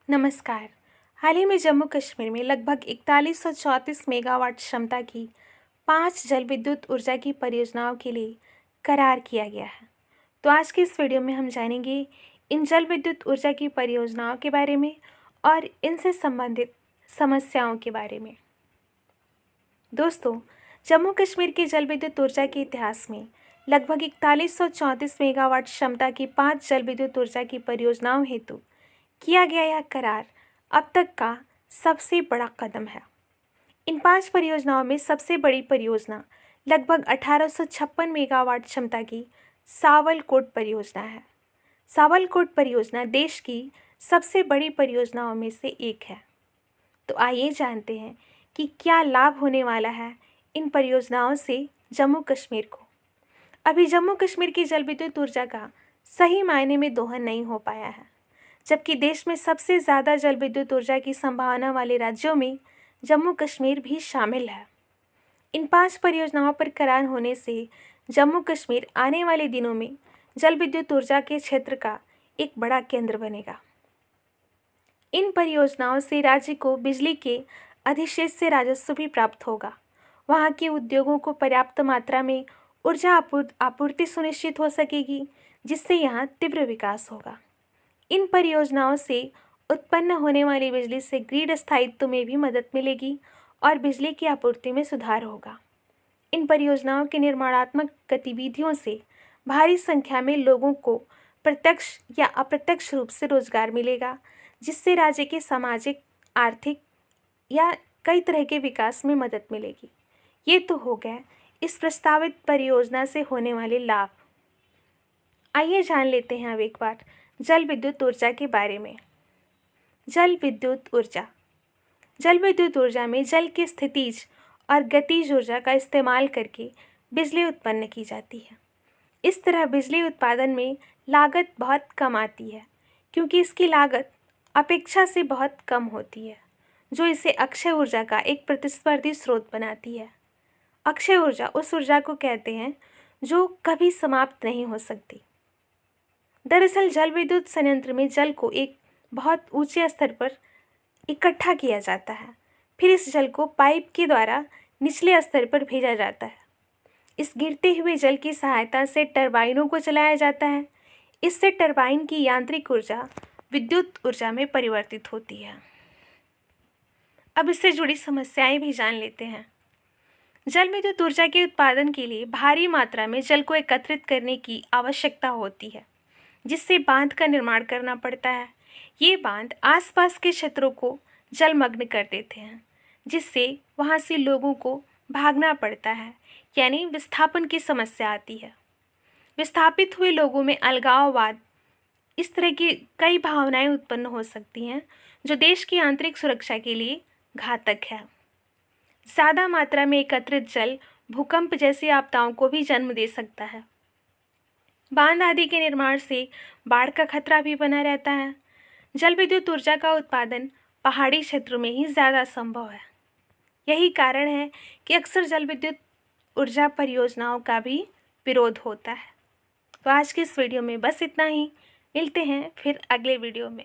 नमस्कार। हाल ही में जम्मू कश्मीर में लगभग 4134 मेगावाट क्षमता की 5 जल विद्युत ऊर्जा की परियोजनाओं के लिए करार किया गया है। तो आज की इस वीडियो में हम जानेंगे इन जल विद्युत ऊर्जा की परियोजनाओं के बारे में और इनसे संबंधित समस्याओं के बारे में। दोस्तों, जम्मू कश्मीर की जल विद्युत ऊर्जा के इतिहास में लगभग 4134 मेगावाट क्षमता की 5 जल विद्युत ऊर्जा की परियोजनाओं हेतु किया गया यह करार अब तक का सबसे बड़ा कदम है। इन 5 परियोजनाओं में सबसे बड़ी परियोजना लगभग 1856 मेगावाट क्षमता की सावलकोट परियोजना है। सावलकोट परियोजना देश की सबसे बड़ी परियोजनाओं में से एक है। तो आइए जानते हैं कि क्या लाभ होने वाला है इन परियोजनाओं से जम्मू कश्मीर को। अभी जम्मू कश्मीर की जल विद्युत ऊर्जा का सही मायने में दोहन नहीं हो पाया है, जबकि देश में सबसे ज़्यादा जल विद्युत ऊर्जा की संभावना वाले राज्यों में जम्मू कश्मीर भी शामिल है। इन 5 परियोजनाओं पर करार होने से जम्मू कश्मीर आने वाले दिनों में जल विद्युत ऊर्जा के क्षेत्र का एक बड़ा केंद्र बनेगा। इन परियोजनाओं से राज्य को बिजली के अधिशेष से राजस्व भी प्राप्त होगा। वहाँ के उद्योगों को पर्याप्त मात्रा में ऊर्जा आपूर्ति सुनिश्चित हो सकेगी, जिससे यहाँ तीव्र विकास होगा। इन परियोजनाओं से उत्पन्न होने वाली बिजली से ग्रिड स्थायित्व में भी मदद मिलेगी और बिजली की आपूर्ति में सुधार होगा। इन परियोजनाओं के निर्माणात्मक गतिविधियों से भारी संख्या में लोगों को प्रत्यक्ष या अप्रत्यक्ष रूप से रोजगार मिलेगा, जिससे राज्य के सामाजिक, आर्थिक या कई तरह के विकास में मदद मिलेगी। ये तो हो गया इस प्रस्तावित परियोजना से होने वाले लाभ। आइए जान लेते हैं अब एक बार जल विद्युत ऊर्जा के बारे में। जल विद्युत ऊर्जा। जल विद्युत ऊर्जा में जल की स्थितिज और गतिज ऊर्जा का इस्तेमाल करके बिजली उत्पन्न की जाती है। इस तरह बिजली उत्पादन में लागत बहुत कम आती है, क्योंकि इसकी लागत अपेक्षा से बहुत कम होती है, जो इसे अक्षय ऊर्जा का एक प्रतिस्पर्धी स्रोत बनाती है। अक्षय ऊर्जा उस ऊर्जा को कहते हैं जो कभी समाप्त नहीं हो सकती। दरअसल जल विद्युत संयंत्र में जल को एक बहुत ऊंचे स्तर पर इकट्ठा किया जाता है, फिर इस जल को पाइप के द्वारा निचले स्तर पर भेजा जाता है। इस गिरते हुए जल की सहायता से टरबाइनों को चलाया जाता है। इससे टरबाइन की यांत्रिक ऊर्जा विद्युत ऊर्जा में परिवर्तित होती है। अब इससे जुड़ी समस्याएं भी जान लेते हैं। जल विद्युत ऊर्जा के उत्पादन के लिए भारी मात्रा में जल को एकत्रित करने की आवश्यकता होती है, जिससे बांध का निर्माण करना पड़ता है। ये बांध आसपास के क्षेत्रों को जलमग्न कर देते हैं, जिससे वहाँ से लोगों को भागना पड़ता है, यानी विस्थापन की समस्या आती है। विस्थापित हुए लोगों में अलगाववाद, इस तरह की कई भावनाएं उत्पन्न हो सकती हैं, जो देश की आंतरिक सुरक्षा के लिए घातक है। ज़्यादा मात्रा में एकत्रित जल भूकंप जैसी आपदाओं को भी जन्म दे सकता है। बांध आदि के निर्माण से बाढ़ का खतरा भी बना रहता है। जल विद्युत ऊर्जा का उत्पादन पहाड़ी क्षेत्रों में ही ज़्यादा संभव है। यही कारण है कि अक्सर जल विद्युत ऊर्जा परियोजनाओं का भी विरोध होता है। तो आज की इस वीडियो में बस इतना ही। मिलते हैं फिर अगले वीडियो में।